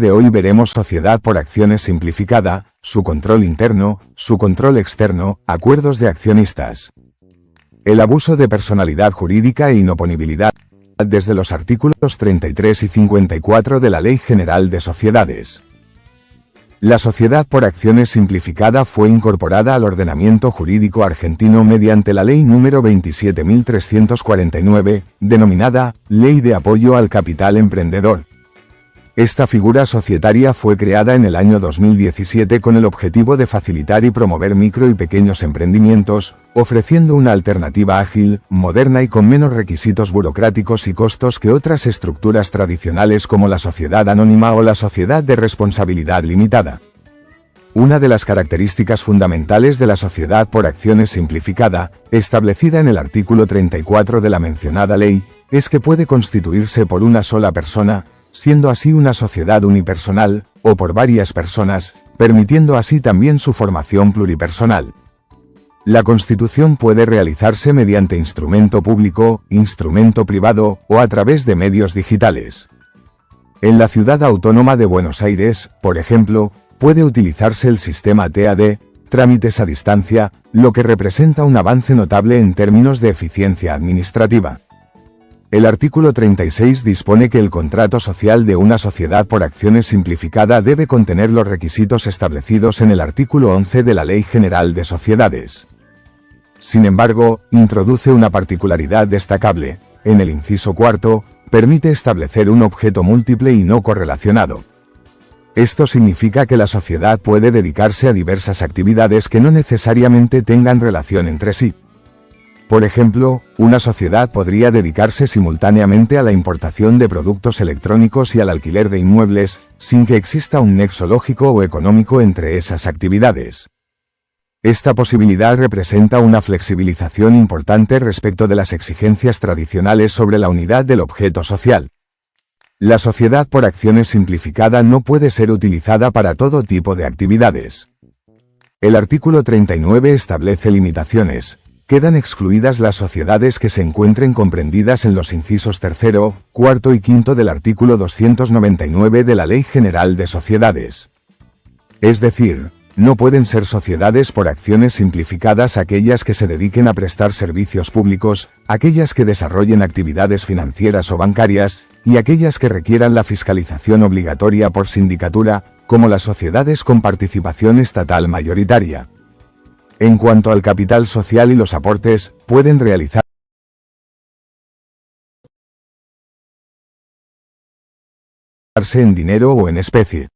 de hoy veremos sociedad por acciones simplificada, su control interno, su control externo, acuerdos de accionistas. El abuso de personalidad jurídica e inoponibilidad, desde los artículos 33 y 54 de la Ley General de Sociedades. La sociedad por acciones simplificada fue incorporada al ordenamiento jurídico argentino mediante la Ley número 27.349, denominada Ley de Apoyo al Capital Emprendedor. Esta figura societaria fue creada en el año 2017 con el objetivo de facilitar y promover micro y pequeños emprendimientos, ofreciendo una alternativa ágil, moderna y con menos requisitos burocráticos y costos que otras estructuras tradicionales como la sociedad anónima o la sociedad de responsabilidad limitada. Una de las características fundamentales de la sociedad por acciones simplificada, establecida en el artículo 34 de la mencionada ley, es que puede constituirse por una sola persona, siendo así una sociedad unipersonal, o por varias personas, permitiendo así también su formación pluripersonal. La constitución puede realizarse mediante instrumento público, instrumento privado, o a través de medios digitales. En la Ciudad Autónoma de Buenos Aires, por ejemplo, puede utilizarse el sistema TAD, trámites a distancia, lo que representa un avance notable en términos de eficiencia administrativa. El artículo 36 dispone que el contrato social de una sociedad por acciones simplificada debe contener los requisitos establecidos en el artículo 11 de la Ley General de Sociedades. Sin embargo, introduce una particularidad destacable. En el inciso cuarto, permite establecer un objeto múltiple y no correlacionado. Esto significa que la sociedad puede dedicarse a diversas actividades que no necesariamente tengan relación entre sí. Por ejemplo, una sociedad podría dedicarse simultáneamente a la importación de productos electrónicos y al alquiler de inmuebles, sin que exista un nexo lógico o económico entre esas actividades. Esta posibilidad representa una flexibilización importante respecto de las exigencias tradicionales sobre la unidad del objeto social. La sociedad por acciones simplificada no puede ser utilizada para todo tipo de actividades. El artículo 39 establece limitaciones. Quedan excluidas las sociedades que se encuentren comprendidas en los incisos 3, 4 y 5 del artículo 299 de la Ley General de Sociedades. Es decir, no pueden ser sociedades por acciones simplificadas aquellas que se dediquen a prestar servicios públicos, aquellas que desarrollen actividades financieras o bancarias, y aquellas que requieran la fiscalización obligatoria por sindicatura, como las sociedades con participación estatal mayoritaria. En cuanto al capital social y los aportes, pueden realizarse en dinero o en especie.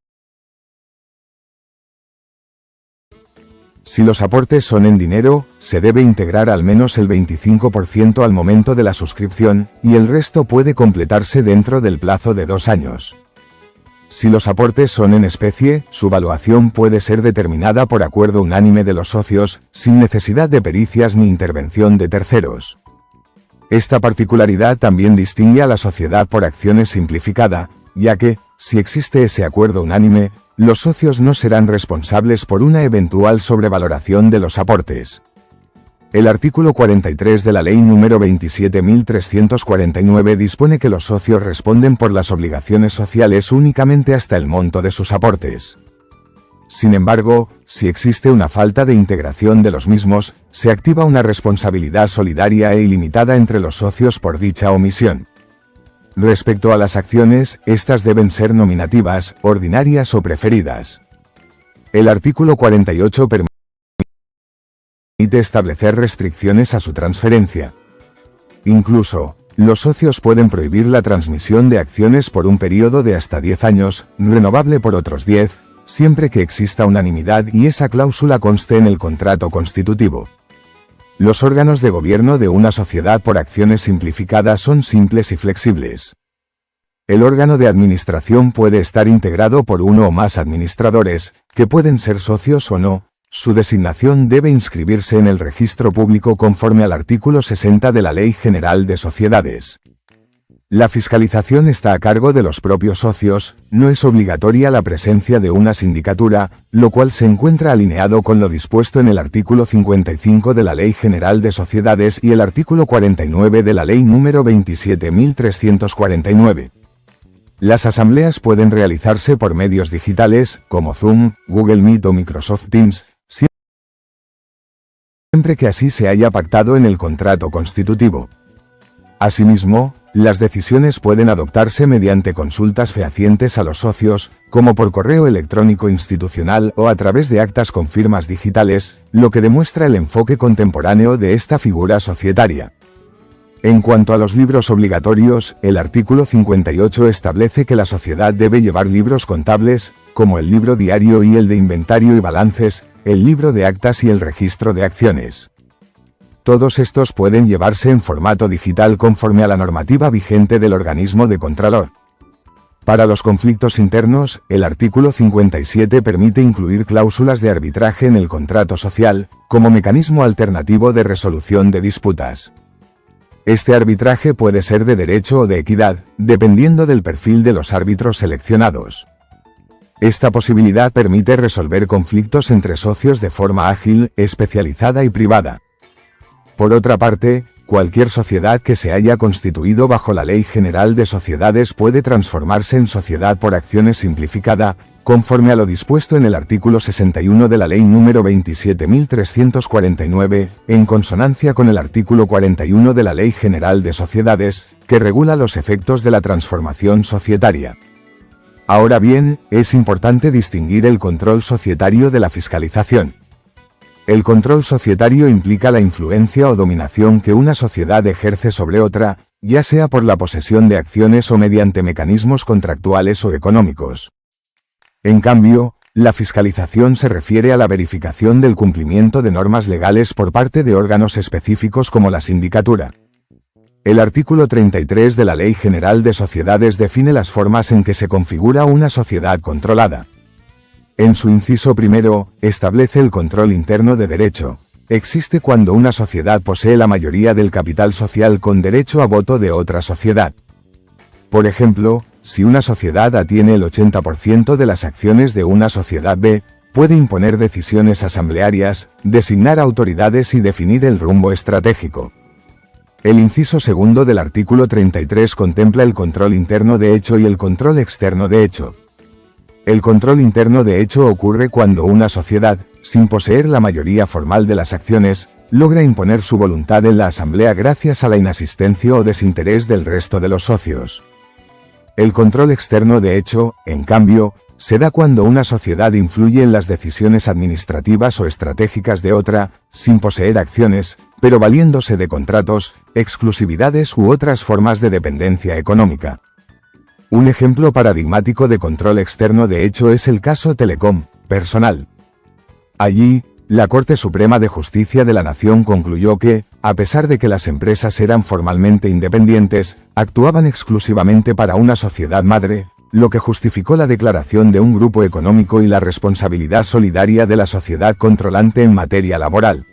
Si los aportes son en dinero, se debe integrar al menos el 25% al momento de la suscripción, y el resto puede completarse dentro del plazo de 2 años. Si los aportes son en especie, su valuación puede ser determinada por acuerdo unánime de los socios, sin necesidad de pericias ni intervención de terceros. Esta particularidad también distingue a la sociedad por acciones simplificada, ya que, si existe ese acuerdo unánime, los socios no serán responsables por una eventual sobrevaloración de los aportes. El artículo 43 de la Ley número 27.349 dispone que los socios responden por las obligaciones sociales únicamente hasta el monto de sus aportes. Sin embargo, si existe una falta de integración de los mismos, se activa una responsabilidad solidaria e ilimitada entre los socios por dicha omisión. Respecto a las acciones, estas deben ser nominativas, ordinarias o preferidas. El artículo 48 permite establecer restricciones a su transferencia. Incluso, los socios pueden prohibir la transmisión de acciones por un periodo de hasta 10 años, renovable por otros 10, siempre que exista unanimidad y esa cláusula conste en el contrato constitutivo. Los órganos de gobierno de una sociedad por acciones simplificadas son simples y flexibles. El órgano de administración puede estar integrado por uno o más administradores, que pueden ser socios o no. Su designación debe inscribirse en el registro público conforme al artículo 60 de la Ley General de Sociedades. La fiscalización está a cargo de los propios socios, no es obligatoria la presencia de una sindicatura, lo cual se encuentra alineado con lo dispuesto en el artículo 55 de la Ley General de Sociedades y el artículo 49 de la Ley número 27.349. Las asambleas pueden realizarse por medios digitales, como Zoom, Google Meet o Microsoft Teams, siempre que así se haya pactado en el contrato constitutivo. Asimismo, las decisiones pueden adoptarse mediante consultas fehacientes a los socios, como por correo electrónico institucional o a través de actas con firmas digitales, lo que demuestra el enfoque contemporáneo de esta figura societaria. En cuanto a los libros obligatorios, el artículo 58 establece que la sociedad debe llevar libros contables, como el libro diario y el de inventario y balances, el libro de actas y el registro de acciones. Todos estos pueden llevarse en formato digital conforme a la normativa vigente del organismo de Contralor. Para los conflictos internos, el artículo 57 permite incluir cláusulas de arbitraje en el contrato social, como mecanismo alternativo de resolución de disputas. Este arbitraje puede ser de derecho o de equidad, dependiendo del perfil de los árbitros seleccionados. Esta posibilidad permite resolver conflictos entre socios de forma ágil, especializada y privada. Por otra parte, cualquier sociedad que se haya constituido bajo la Ley General de Sociedades puede transformarse en sociedad por acciones simplificada, conforme a lo dispuesto en el artículo 61 de la Ley número 27.349, en consonancia con el artículo 41 de la Ley General de Sociedades, que regula los efectos de la transformación societaria. Ahora bien, es importante distinguir el control societario de la fiscalización. El control societario implica la influencia o dominación que una sociedad ejerce sobre otra, ya sea por la posesión de acciones o mediante mecanismos contractuales o económicos. En cambio, la fiscalización se refiere a la verificación del cumplimiento de normas legales por parte de órganos específicos como la sindicatura. El artículo 33 de la Ley General de Sociedades define las formas en que se configura una sociedad controlada. En su inciso primero, establece el control interno de derecho. Existe cuando una sociedad posee la mayoría del capital social con derecho a voto de otra sociedad. Por ejemplo, si una sociedad A tiene el 80% de las acciones de una sociedad B, puede imponer decisiones asamblearias, designar autoridades y definir el rumbo estratégico. El inciso segundo del artículo 33 contempla el control interno de hecho y el control externo de hecho. El control interno de hecho ocurre cuando una sociedad, sin poseer la mayoría formal de las acciones, logra imponer su voluntad en la asamblea gracias a la inasistencia o desinterés del resto de los socios. El control externo de hecho, en cambio, se da cuando una sociedad influye en las decisiones administrativas o estratégicas de otra, sin poseer acciones, pero valiéndose de contratos, exclusividades u otras formas de dependencia económica. Un ejemplo paradigmático de control externo de hecho es el caso Telecom, Personal. Allí, la Corte Suprema de Justicia de la Nación concluyó que, a pesar de que las empresas eran formalmente independientes, actuaban exclusivamente para una sociedad madre, lo que justificó la declaración de un grupo económico y la responsabilidad solidaria de la sociedad controlante en materia laboral.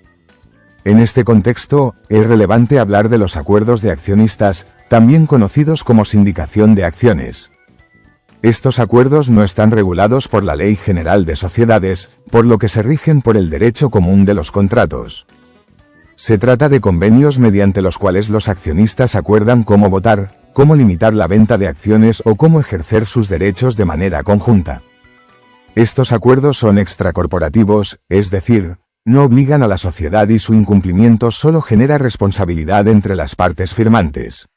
En este contexto, es relevante hablar de los acuerdos de accionistas, también conocidos como sindicación de acciones. Estos acuerdos no están regulados por la Ley General de Sociedades, por lo que se rigen por el derecho común de los contratos. Se trata de convenios mediante los cuales los accionistas acuerdan cómo votar, cómo limitar la venta de acciones o cómo ejercer sus derechos de manera conjunta. Estos acuerdos son extracorporativos, es decir, no obligan a la sociedad y su incumplimiento solo genera responsabilidad entre las partes firmantes.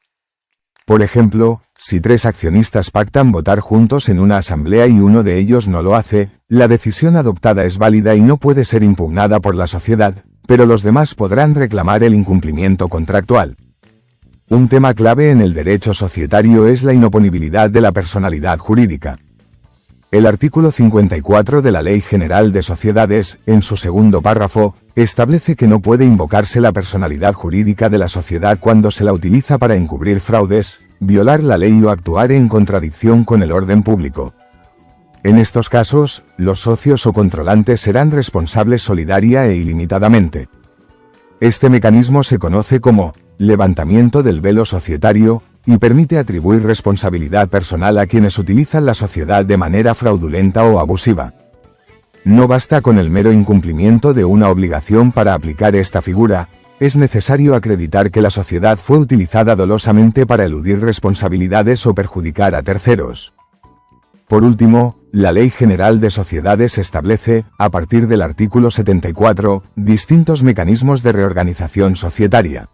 Por ejemplo, si 3 accionistas pactan votar juntos en una asamblea y uno de ellos no lo hace, la decisión adoptada es válida y no puede ser impugnada por la sociedad, pero los demás podrán reclamar el incumplimiento contractual. Un tema clave en el derecho societario es la inoponibilidad de la personalidad jurídica. El artículo 54 de la Ley General de Sociedades, en su segundo párrafo, establece que no puede invocarse la personalidad jurídica de la sociedad cuando se la utiliza para encubrir fraudes, violar la ley o actuar en contradicción con el orden público. En estos casos, los socios o controlantes serán responsables solidaria e ilimitadamente. Este mecanismo se conoce como levantamiento del velo societario y permite atribuir responsabilidad personal a quienes utilizan la sociedad de manera fraudulenta o abusiva. No basta con el mero incumplimiento de una obligación para aplicar esta figura, es necesario acreditar que la sociedad fue utilizada dolosamente para eludir responsabilidades o perjudicar a terceros. Por último, la Ley General de Sociedades establece, a partir del artículo 74, distintos mecanismos de reorganización societaria.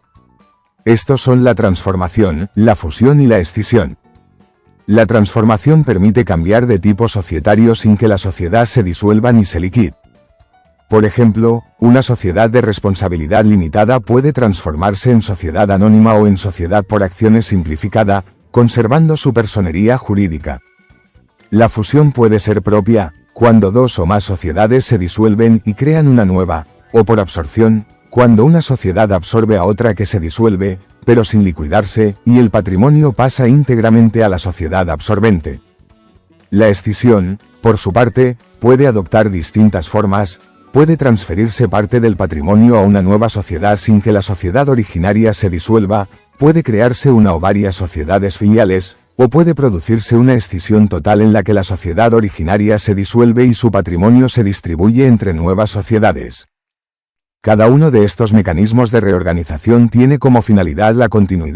Estos son la transformación, la fusión y la escisión. La transformación permite cambiar de tipo societario sin que la sociedad se disuelva ni se liquide. Por ejemplo, una sociedad de responsabilidad limitada puede transformarse en sociedad anónima o en sociedad por acciones simplificada, conservando su personería jurídica. La fusión puede ser propia, cuando dos o más sociedades se disuelven y crean una nueva, o por absorción, cuando una sociedad absorbe a otra que se disuelve, pero sin liquidarse, y el patrimonio pasa íntegramente a la sociedad absorbente. La escisión, por su parte, puede adoptar distintas formas. Puede transferirse parte del patrimonio a una nueva sociedad sin que la sociedad originaria se disuelva, puede crearse una o varias sociedades filiales, o puede producirse una escisión total en la que la sociedad originaria se disuelve y su patrimonio se distribuye entre nuevas sociedades. Cada uno de estos mecanismos de reorganización tiene como finalidad la continuidad